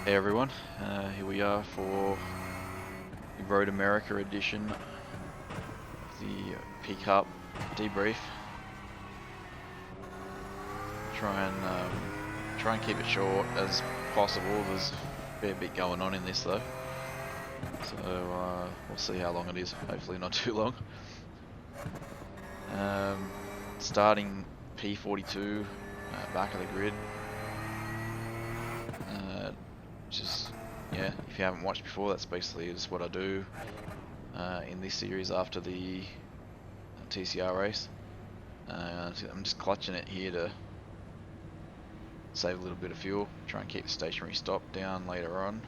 Hey everyone, here we are for the Road America edition of the Pickup Debrief. Try and keep it short as possible. There's a fair bit going on in this though, so we'll see how long it is. Hopefully not too long. Starting P42, back of the grid. Yeah, if you haven't watched before, that's basically just what I do in this series after the TCR race. I'm just clutching it here to save a little bit of fuel, try and keep the stationary stop down later on.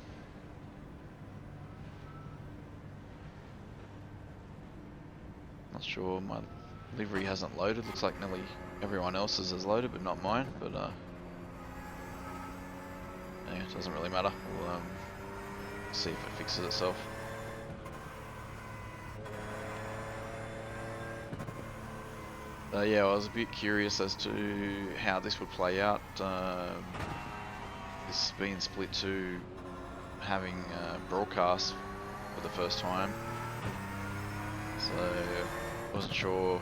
Not sure, my livery hasn't loaded. Looks like nearly everyone else's has loaded, but not mine. But yeah, it doesn't really matter. We'll see if it fixes itself. Yeah, I was a bit curious as to how this would play out. This has been split to having broadcast for the first time, so I wasn't sure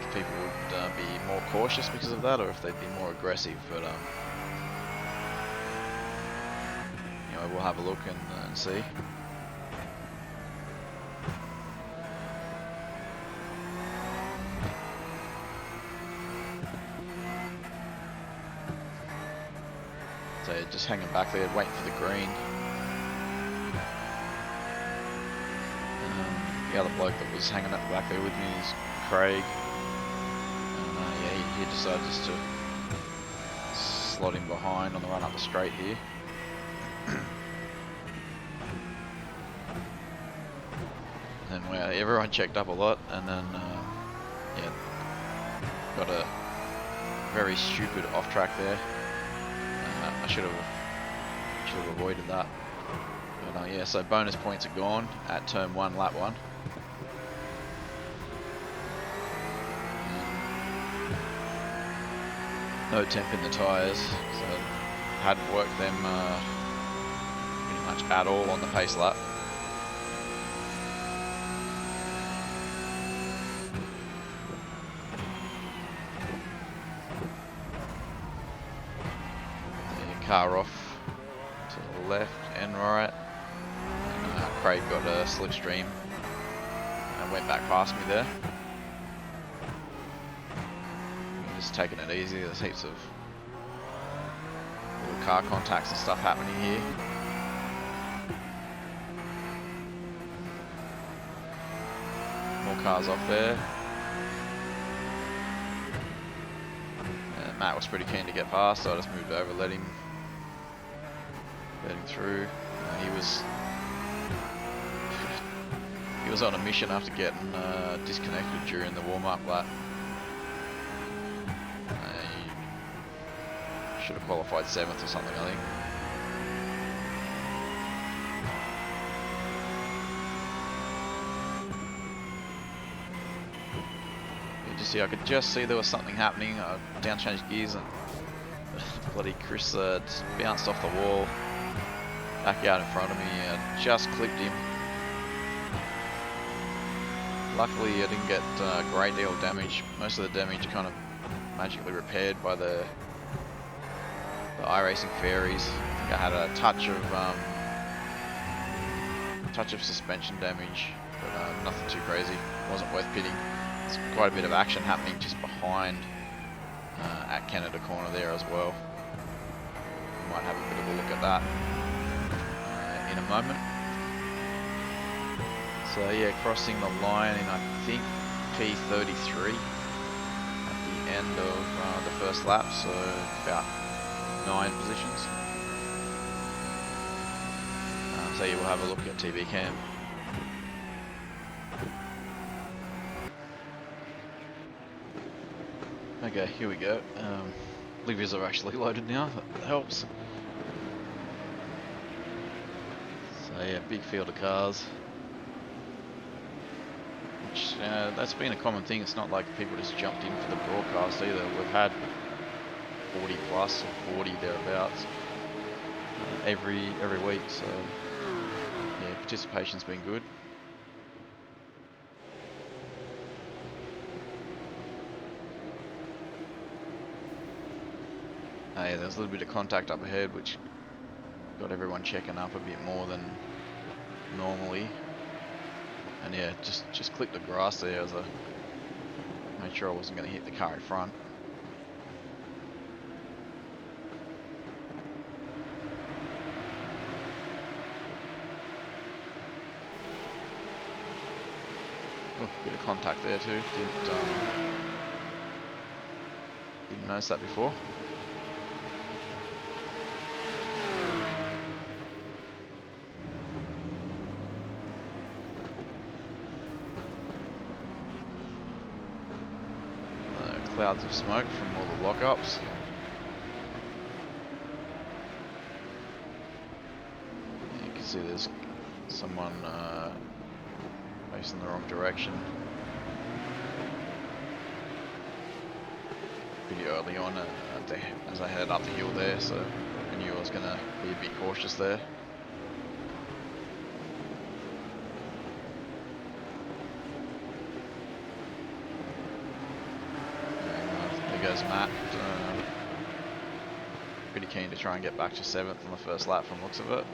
if people would be more cautious because of that, or if they'd be more aggressive. But you know, we'll have a look and see. So just hanging back there, waiting for the green. The other bloke that was hanging up back there with me is Craig. And yeah, he decided just to slot in behind on the run up the straight here. And everyone checked up a lot, and then yeah, got a very stupid off track there. I should have avoided that. But yeah, so bonus points are gone at turn 1, lap 1. No temp in the tyres, so hadn't worked them pretty much at all on the pace lap. Car off to the left and right, and Craig got a slipstream and went back past me there. Just taking it easy. There's heaps of little car contacts and stuff happening here. More cars off there. And Matt was pretty keen to get past, so I just moved over, let him through. He was on a mission after getting disconnected during the warm-up lap. He should have qualified 7th or something, I think. I could just see there was something happening. I down changed gears and bloody Chris just bounced off the wall. Back out in front of me, just clipped him. Luckily I didn't get a great deal of damage. Most of the damage kind of magically repaired by the iRacing fairies. I think I had a touch of suspension damage, but nothing too crazy. Wasn't worth pitting. There's quite a bit of action happening just behind at Canada Corner there as well. Might have a bit of a look at that in a moment. So yeah, crossing the line in I think P33 at the end of the first lap, so about 9 positions. So you will have a look at TV cam. Okay, here we go. Liveries are actually loaded now, that helps. So yeah, big field of cars. Which, that's been a common thing. It's not like people just jumped in for the broadcast either. We've had 40 plus or 40 thereabouts. every week. So yeah, participation's been good. Yeah, there's a little bit of contact up ahead, which got everyone checking up a bit more than normally. And yeah, just clipped the grass there as I made sure I wasn't going to hit the car in front. Oh, bit of contact there too. Didn't notice that before. Clouds of smoke from all the lockups. You can see there's someone facing the wrong direction. Pretty early on as I headed up the hill there, so I knew I was going to be a bit cautious there. Goes Matt, pretty keen to try and get back to 7th on the first lap from the looks of it.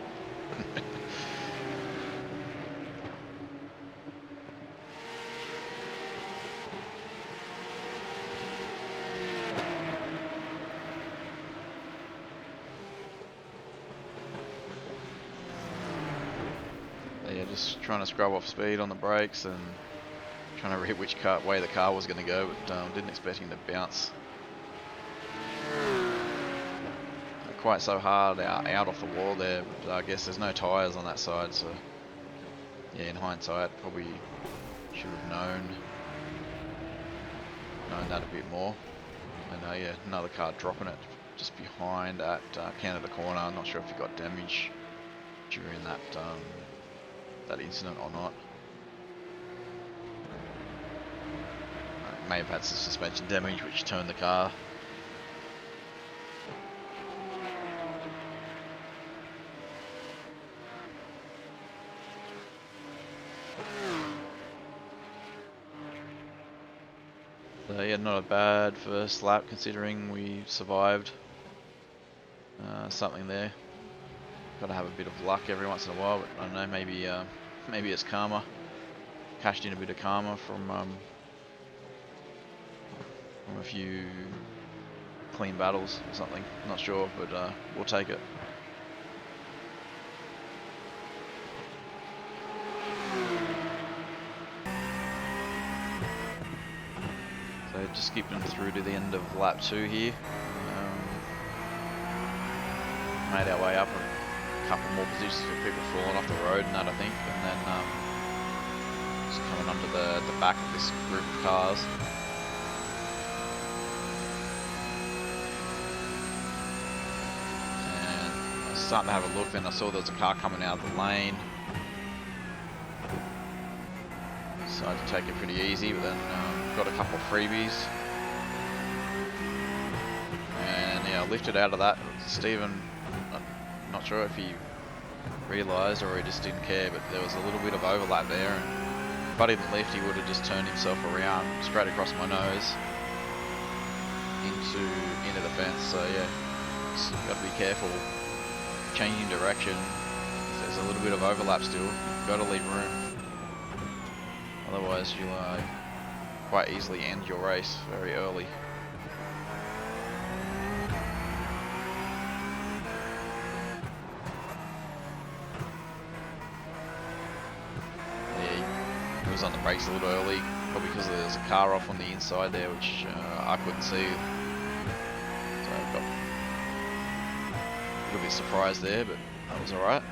Yeah, just trying to scrub off speed on the brakes and trying to read which way the car was going to go, but didn't expect him to bounce quite so hard out off the wall there. But I guess there's no tyres on that side, so yeah, in hindsight probably should have known that a bit more. And yeah, another car dropping it just behind at Canada Corner. I'm not sure if he got damage during that that incident or not. May have had some suspension damage which turned the car. So yeah, not a bad first lap considering we survived something there. Got to have a bit of luck every once in a while, but I don't know, maybe it's karma. Cashed in a bit of karma from a few clean battles or something. Not sure, but we'll take it. So just skipping through to the end of lap 2 here. Made our way up a couple more positions for people falling off the road and that, I think, and then just coming onto the back of this group of cars. And I was starting to have a look, then I saw there was a car coming out of the lane. Decided to take it pretty easy, but then got a couple of freebies. And yeah, I lifted out of that. Stephen, I'm not sure if he realised or he just didn't care, but there was a little bit of overlap there, and if I didn't lift, he would have just turned himself around straight across my nose into the fence. So yeah, just got to be careful changing direction. There's a little bit of overlap still. You've got to leave room, otherwise you'll quite easily end your race very early. On the brakes a little early, probably because there was a car off on the inside there, which I couldn't see. So I got a little bit surprised there, but that was alright.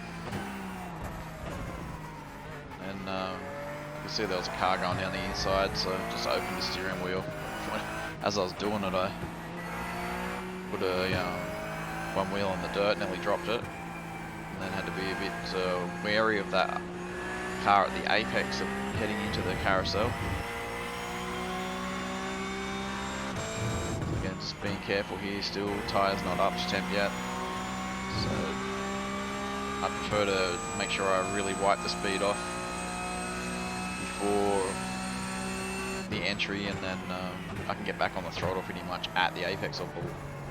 And you can see there was a car going down the inside, so I just opened the steering wheel. As I was doing it, I put one wheel on the dirt, nearly dropped it, and then had to be a bit wary of that car at the apex of heading into the carousel. Again, just being careful here still, tyres not up to temp yet. So I prefer to make sure I really wipe the speed off before the entry, and then I can get back on the throttle pretty much at the apex or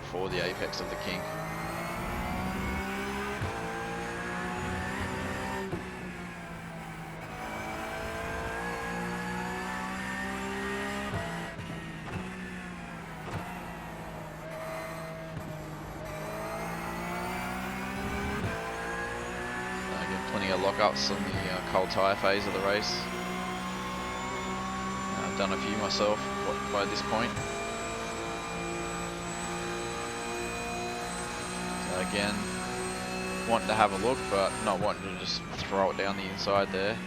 before the apex of the kink. Plenty of lockups on the cold tyre phase of the race. I've done a few myself by this point. So again, wanting to have a look, but not wanting to just throw it down the inside there.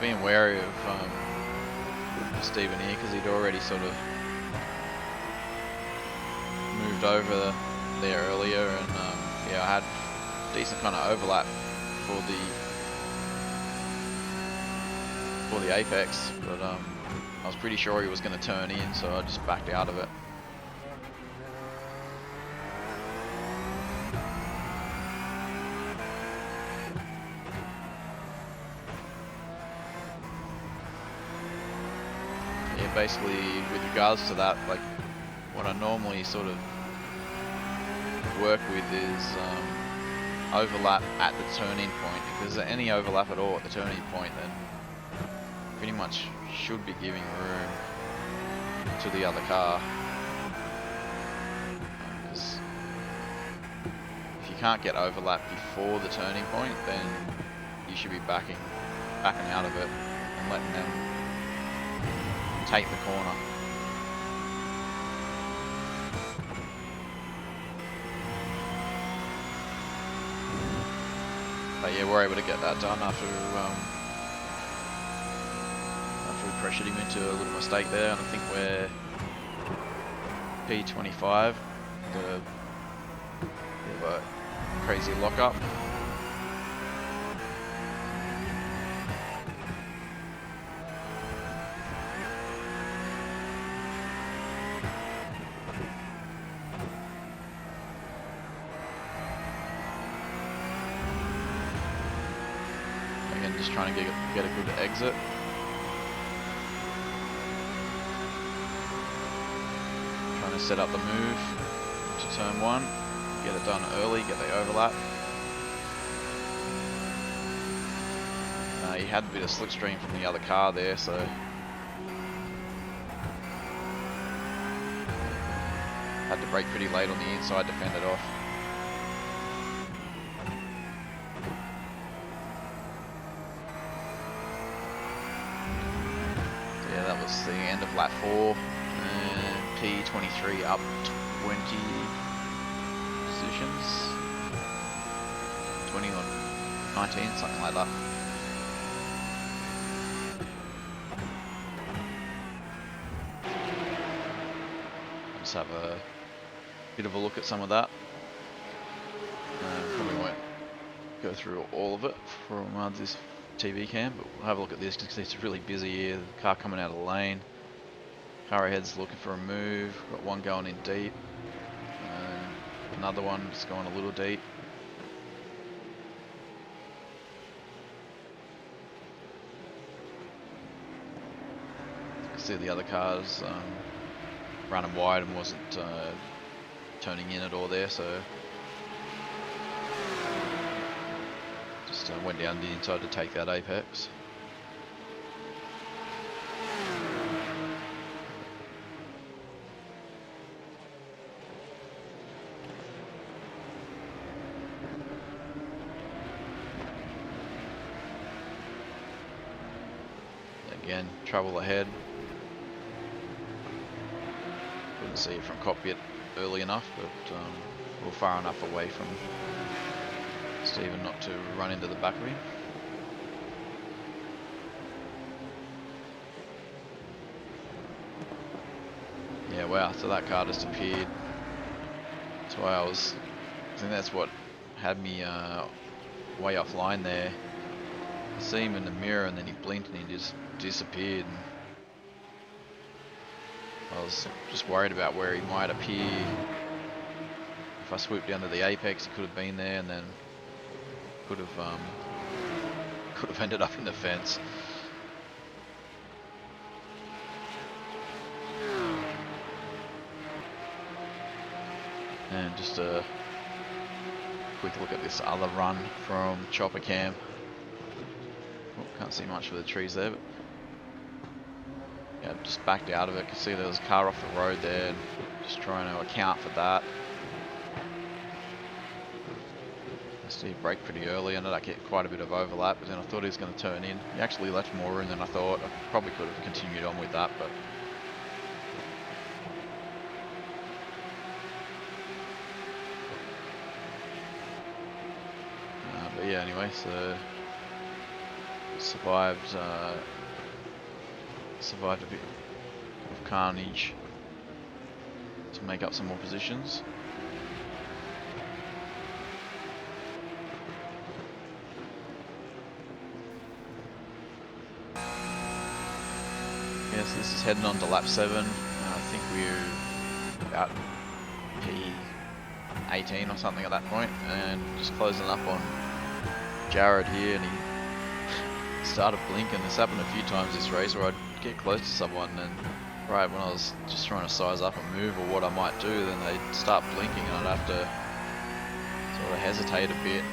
Being wary of Stephen here because he'd already sort of moved over there earlier, and yeah, I had decent kind of overlap for the apex, but I was pretty sure he was going to turn in, so I just backed out of it. Basically, with regards to that, like what I normally sort of work with is overlap at the turning point. If there's any overlap at all at the turning point, then pretty much should be giving room to the other car. Because if you can't get overlap before the turning point, then you should be backing out of it and letting them take the corner. But yeah, we're able to get that done after we pressured him into a little mistake there, and I think we're P25, the bit of a crazy lockup. Just trying to get a good exit. Trying to set up the move to turn 1, get it done early, get the overlap. He had a bit of slipstream from the other car there, so had to brake pretty late on the inside to fend it off. The end of lap 4, and P23 up 20 positions, 20 or 19, something like that. Let's have a bit of a look at some of that. Probably won't go through all of it from this TV cam, but we'll have a look at this because it's really busy here. The car coming out of the lane, car ahead's looking for a move, got one going in deep, another one just going a little deep. You can see the other cars running wide and wasn't turning in at all there, so just went down the inside to take that apex. Again, trouble ahead. Couldn't see it from cockpit early enough, but we're far enough away from Stephen not to run into the back of him. Yeah, wow, so that car just appeared. That's why I think that's what had me way offline there. I see him in the mirror and then he blinked and he just disappeared. And I was just worried about where he might appear. If I swooped down to the apex, he could have been there and then could have ended up in the fence. And just a quick look at this other run from Chopper Cam. Oh, can't see much for the trees there, but yeah, just backed out of it. Can see there was a car off the road there, and just trying to account for that. I see he braked pretty early, ended up getting quite a bit of overlap, but then I thought he was going to turn in. He actually left more room than I thought. I probably could have continued on with that, but yeah, anyway, so survived a bit of carnage to make up some more positions. Yeah, so this is heading on to lap 7. I think we're about P18 or something at that point, and just closing up on Jared here, and he started blinking. This happened a few times this race where I'd get close to someone and right when I was just trying to size up a move or what I might do, then they'd start blinking and I'd have to sort of hesitate a bit.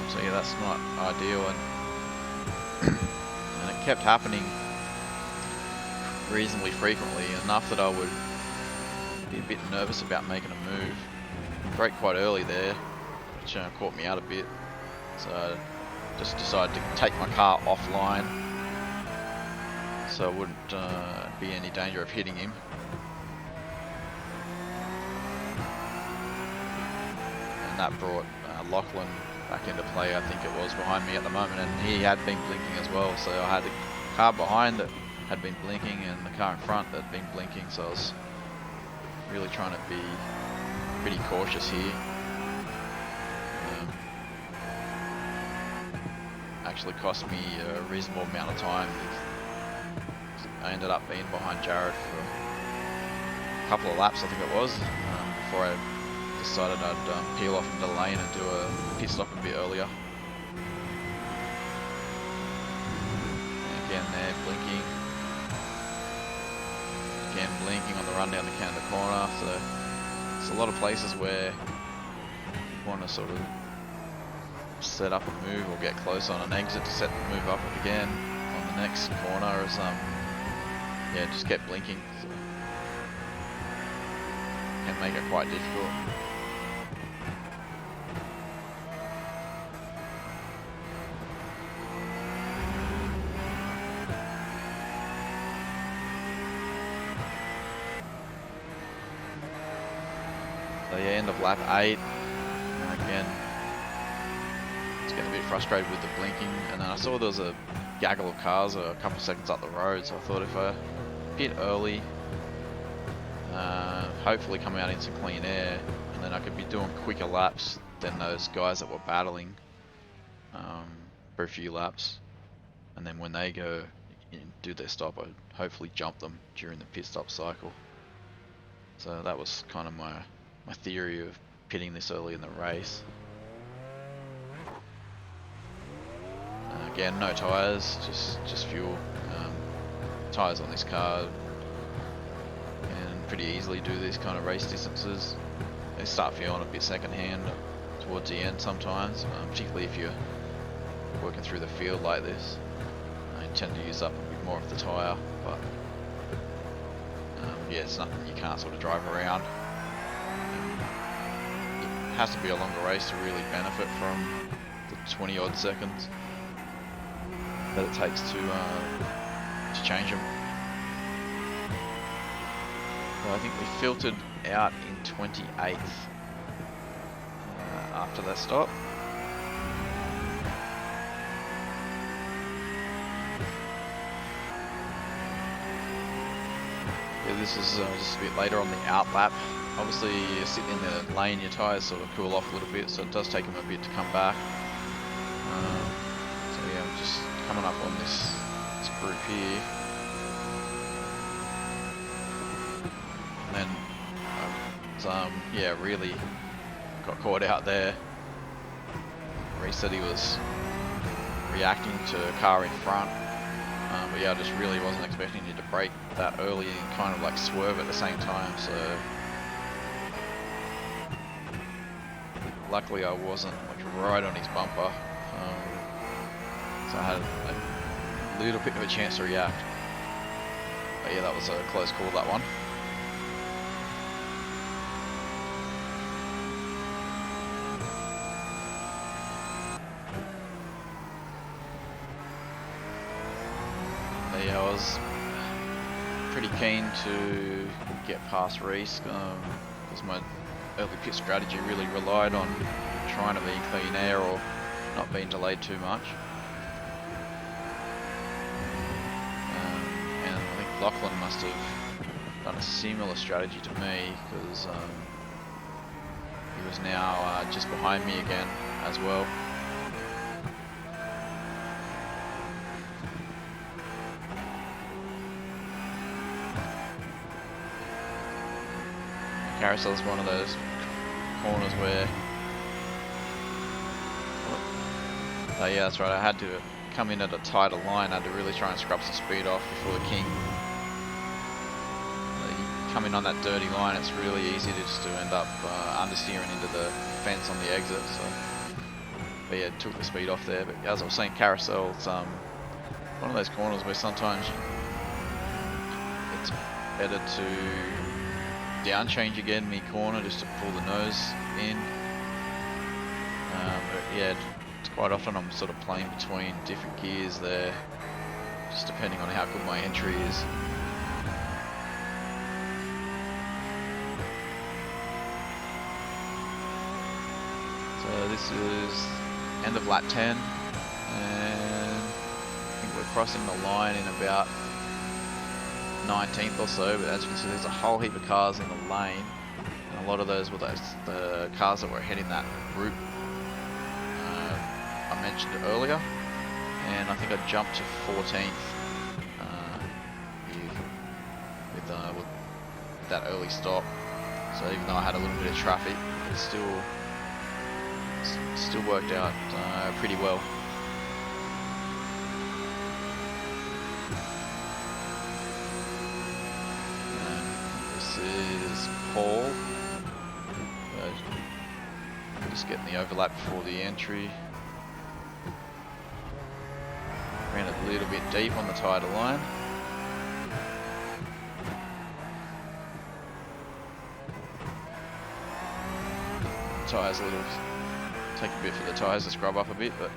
So yeah, that's not ideal, and it kept happening reasonably frequently, enough that I would be a bit nervous about making a move. Brake quite early there, which caught me out a bit, so I just decided to take my car offline so I wouldn't be any danger of hitting him. And that brought Lachlan back into play, I think it was, behind me at the moment, and he had been blinking as well, so I had the car behind that had been blinking and the car in front that had been blinking, so I was really trying to be pretty cautious here. Actually cost me a reasonable amount of time. I ended up being behind Jared for a couple of laps, I think it was, before I decided I'd peel off into the lane and do a pit stop a bit earlier. And again there, blinking. Again blinking on the run down the Canada corner, so it's a lot of places where you want to sort of set up a move or get close on an exit to set the move up again on the next corner, or yeah, just kept blinking, so can make it quite difficult. So yeah, end of lap 8, and again getting a bit frustrated with the blinking, and then I saw there was a gaggle of cars a couple of seconds up the road, so I thought if I pit early, hopefully come out into clean air, and then I could be doing quicker laps than those guys that were battling for a few laps, and then when they go and do their stop, I'd hopefully jump them during the pit stop cycle. So that was kind of my theory of pitting this early in the race. Again, no tyres, just fuel. Tyres on this car can pretty easily do these kind of race distances. They start feeling a bit second-hand towards the end sometimes, particularly if you're working through the field like this. You tend to use up a bit more of the tyre, but yeah, it's nothing you can't sort of drive around. It has to be a longer race to really benefit from the 20 odd seconds that it takes to change them. So I think we filtered out in 28th after that stop. Yeah, this is just a bit later on the out lap. obviously you're sitting in the lane, your tyres sort of cool off a little bit, so it does take them a bit to come back. So yeah, I'm just coming up on this group here. And then yeah, really got caught out there. Reece said he was reacting to a car in front, but yeah, I just really wasn't expecting you to brake that early and kind of like swerve at the same time, so luckily I wasn't like right on his bumper, so I had a little bit of a chance to react. But yeah, that was a close call, that one. Yeah, I was pretty keen to get past Reece because my early pit strategy really relied on trying to be clean air or not being delayed too much. And I think Lachlan must have done a similar strategy to me because he was now just behind me again as well. Carousel's one of those corners where, yeah, that's right, I had to come in at a tighter line. I had to really try and scrub some speed off before the King. You come in on that dirty line, it's really easy to end up understeering into the fence on the exit. So, but yeah, took the speed off there. But as I was saying, Carousel's one of those corners where sometimes it's better to down change again mid-corner just to pull the nose in. But yeah, it's quite often I'm sort of playing between different gears there, just depending on how good my entry is. So this is end of lap 10, and I think we're crossing the line in about 19th or so, but as you can see there's a whole heap of cars in the lane, and a lot of those were the cars that were heading that route I mentioned earlier, and I think I jumped to 14th with that early stop. So even though I had a little bit of traffic, it still worked out pretty well. Is Paul, just getting the overlap before the entry. Ran a little bit deep on the tighter line. Tyres take a bit for the tyres to scrub up a bit, but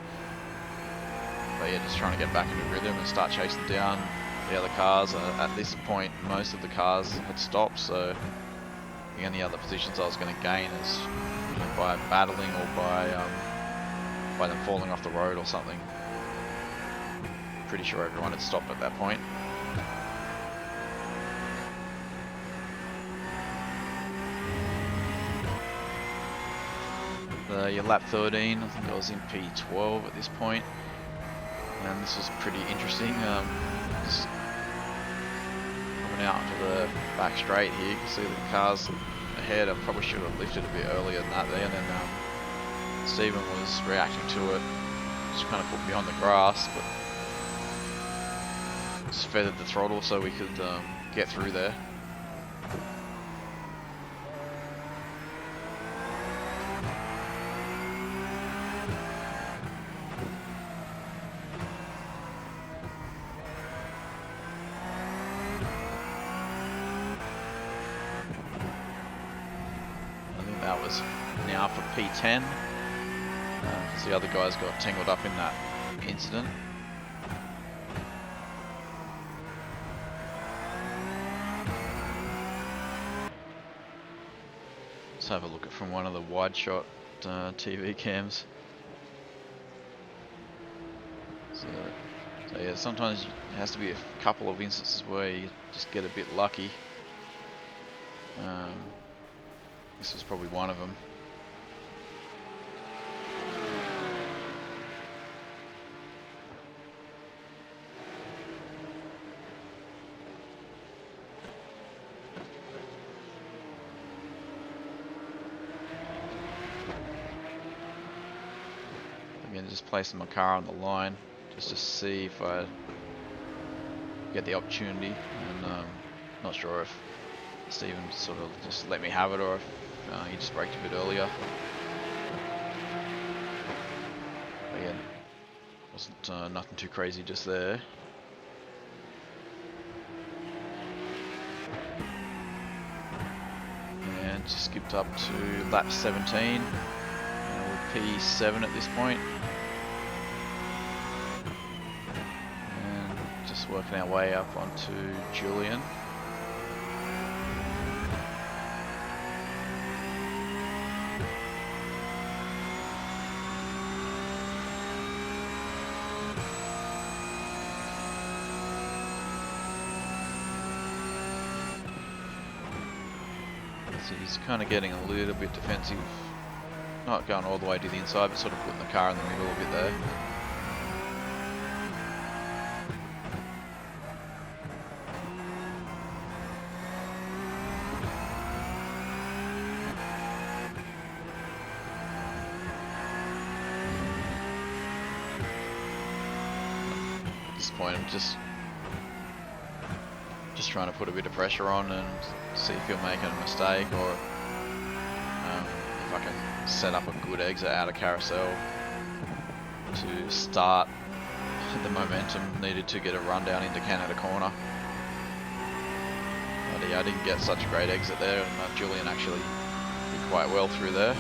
yeah, just trying to get back into rhythm and start chasing down the other cars. At this point, most of the cars had stopped, so the only other positions I was going to gain is by battling or by them falling off the road or something. Pretty sure everyone had stopped at that point. Your lap 13, I think I was in P12 at this point, and this was pretty interesting. Just coming out to the back straight here, you can see the cars ahead. I probably should have lifted a bit earlier than that there, and then Stephen was reacting to it, just kind of put me on the grass, but just feathered the throttle so we could get through there. That was now for P10, because the other guys got tangled up in that incident. Let's have a look at from one of the wide shot TV cams. So yeah, sometimes it has to be a couple of instances where you just get a bit lucky. This was probably one of them. Again, just placing my car on the line just to see if I get the opportunity, and not sure if Stephen sort of just let me have it or if he just braked a bit earlier. But yeah, wasn't nothing too crazy just there. And just skipped up to lap 17. We're P7 at this point. And just working our way up onto Julian. So he's kind of getting a little bit defensive, not going all the way to the inside, but sort of putting the car in the middle a bit there. At this point, I'm just trying to put a bit of pressure on and see if you're making a mistake, or if I can set up a good exit out of carousel to start the momentum needed to get a run down into Canada corner. But yeah, I didn't get such a great exit there, and Julian actually did quite well through there.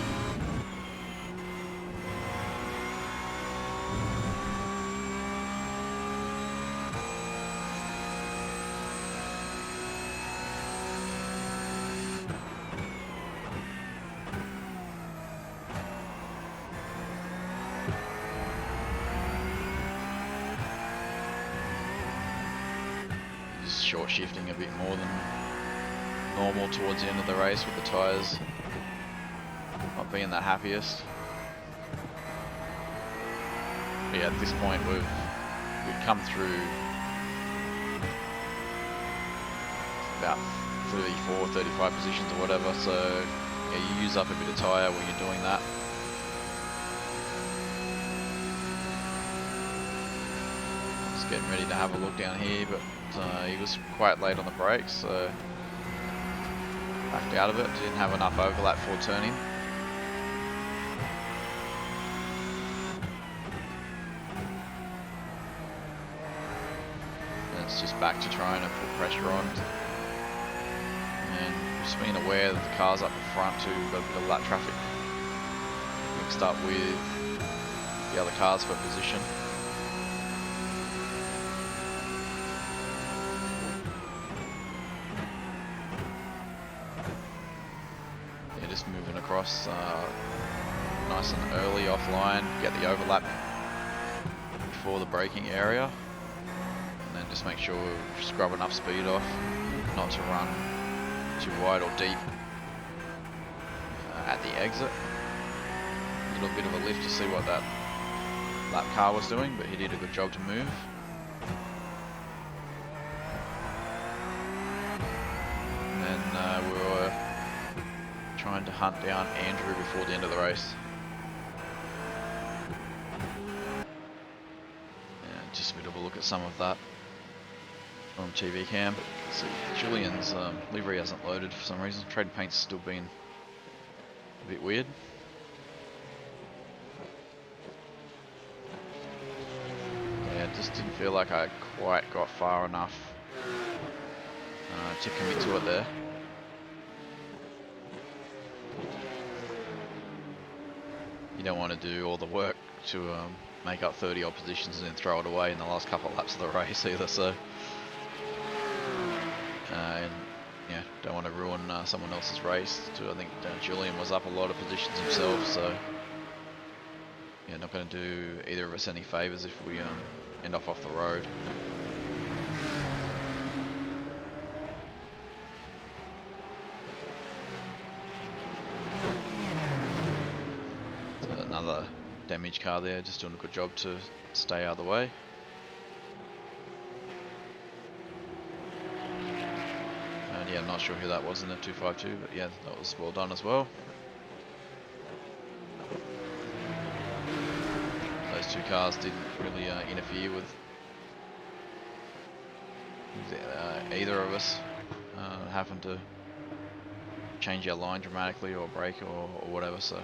Short shifting a bit more than normal towards the end of the race with the tyres not being the happiest. But yeah, at this point we've come through about 34, 35 positions or whatever, so yeah, you use up a bit of tyre when you're doing that. Just getting ready to have a look down here, but he was quite late on the brakes, so backed out of it. Didn't have enough overlap for turning. And it's just back to trying to put pressure on. And just being aware that the cars up the front too, got a bit of lap traffic mixed up with the other cars for position. Moving across nice and early offline, get the overlap before the braking area, and then just make sure we scrub enough speed off not to run too wide or deep at the exit. A little bit of a lift to see what that lap car was doing, but he did a good job to move. And then we were trying to hunt down Andrew before the end of the race. And just a bit of a look at some of that from TV cam. See, Julian's livery hasn't loaded for some reason. Trade paint's still been a bit weird. Yeah, it just didn't feel like I quite got far enough to commit to it there. You don't want to do all the work to make up 30 odd positions and then throw it away in the last couple of laps of the race either, so and yeah, don't want to ruin someone else's race too. I think Julian was up a lot of positions himself, so yeah, not going to do either of us any favours if we end up off the road. another damaged car there, just doing a good job to stay out of the way. And yeah, I'm not sure who that was in the 252, but yeah, that was well done as well. Those two cars didn't really interfere with either of us having to change our line dramatically or brake or whatever, so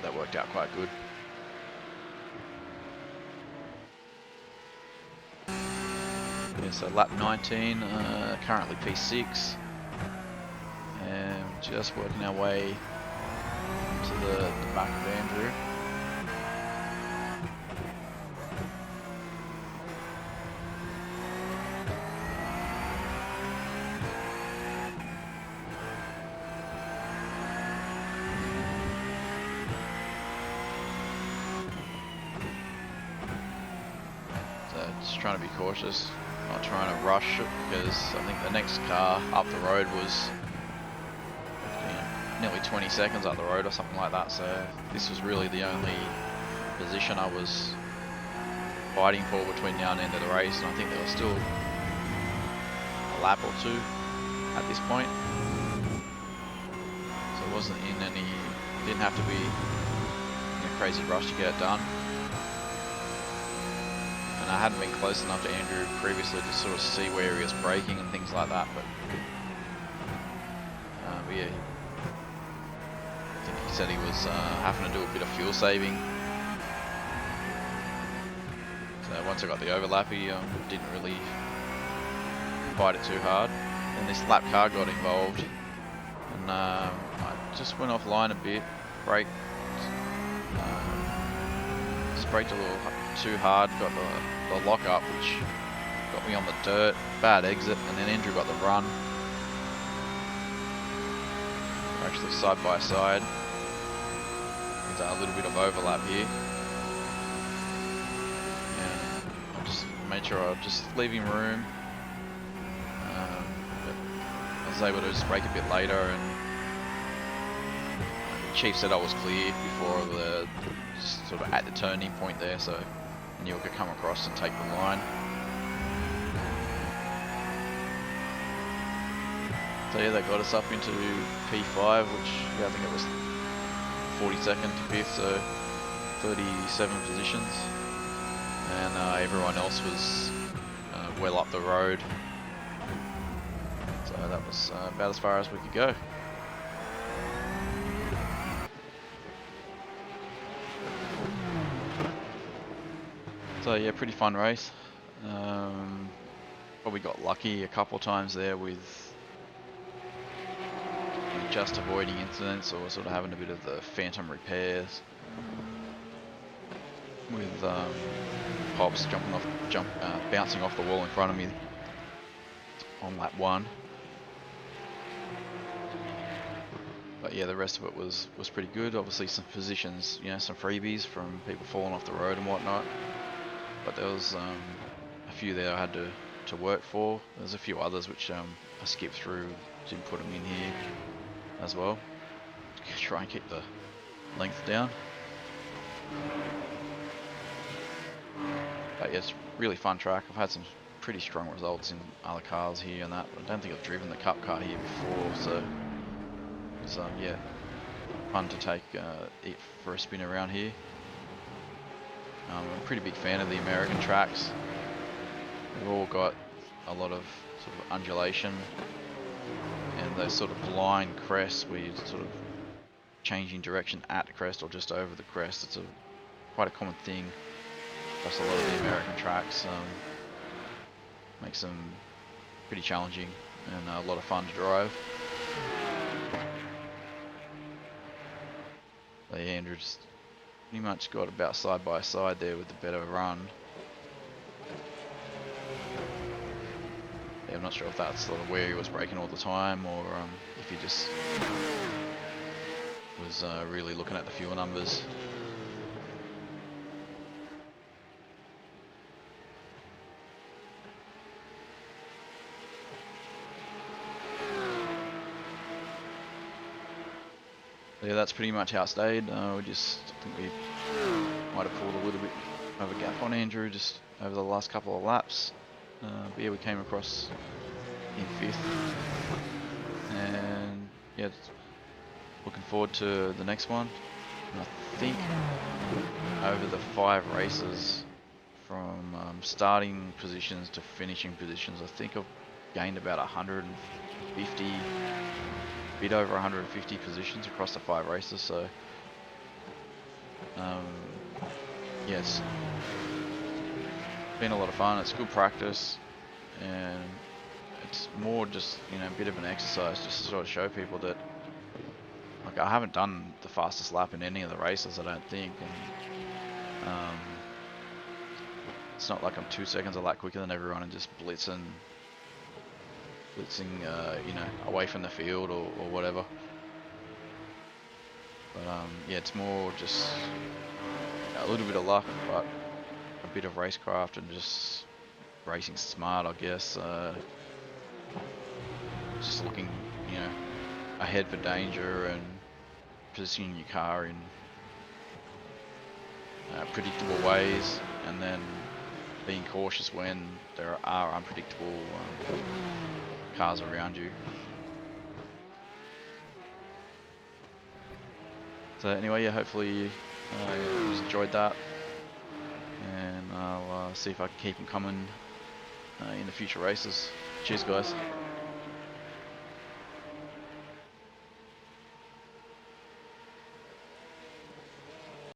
that worked out quite good. Yeah, so lap 19, currently P6, and just working our way to the back of Andrew. So just trying to be cautious, not trying to rush it, because I think the next car up the road was nearly 20 seconds up the road or something like that, so this was really the only position I was fighting for between now and the end of the race, and I think there was still a lap or two at this point, so it wasn't in any, didn't have to be in a crazy rush to get it done. And I hadn't been close enough to Andrew previously to sort of see where he was braking and things like that, but yeah, I think he said he was having to do a bit of fuel saving. So once I got the overlap, he didn't really fight it too hard. And this lap car got involved, and I just went offline a bit, braked, just braked a little too hard, got the lock up, which got me on the dirt, bad exit, and then Andrew got the run. We're actually side by side. There's a little bit of overlap here. And I just made sure I was just leaving room. But I was able to just brake a bit later, and the chief said I was clear before the sort of at the turning point there, so I knew I could come across and take the line. So yeah, that got us up into P5, which yeah, I think it was 42nd to 5th, so 37 positions, and everyone else was well up the road, so that was about as far as we could go. So yeah, pretty fun race. Probably got lucky a couple times there with just avoiding incidents or sort of having a bit of the phantom repairs with Hobbs bouncing off the wall in front of me on lap 1. But yeah, the rest of it was pretty good. Obviously some positions, you know, some freebies from people falling off the road and whatnot. But there was a few there I had to work for. There's a few others which I skipped through, didn't put them in here as well. Try and keep the length down. But yeah, it's really fun track. I've had some pretty strong results in other cars here and that, but I don't think I've driven the Cup car here before, so it's yeah, fun to take it for a spin around here. I'm a pretty big fan of the American tracks. They've all got a lot of sort of undulation and those sort of blind crests where you're sort of changing direction at the crest or just over the crest. It's quite a common thing across a lot of the American tracks. Makes them pretty challenging and a lot of fun to drive. So yeah, Andrew just pretty much got about side by side there with the better run. Yeah, I'm not sure if that's sort of where he was braking all the time or if he just was really looking at the fuel numbers. yeah, that's pretty much how it stayed. I think we might have pulled a little bit of a gap on Andrew just over the last couple of laps. But yeah, we came across in 5th, and yeah, looking forward to the next one. And I think over the 5 races, from starting positions to finishing positions, I think I've gained about 150, a bit over 150 positions across the 5 races. So yeah, it's been a lot of fun. It's good practice, and it's more just, you know, a bit of an exercise just to sort of show people that, like, I haven't done the fastest lap in any of the races, I don't think, and it's not like I'm 2 seconds a lap quicker than everyone and just blitzing, you know, away from the field or whatever. But yeah, it's more just a little bit of luck, but a bit of racecraft and just racing smart, I guess. Just looking, you know, ahead for danger and positioning your car in predictable ways, and then being cautious when there are unpredictable cars around you. So anyway, yeah, hopefully you enjoyed that, and I'll see if I can keep them coming in the future races. Cheers, guys.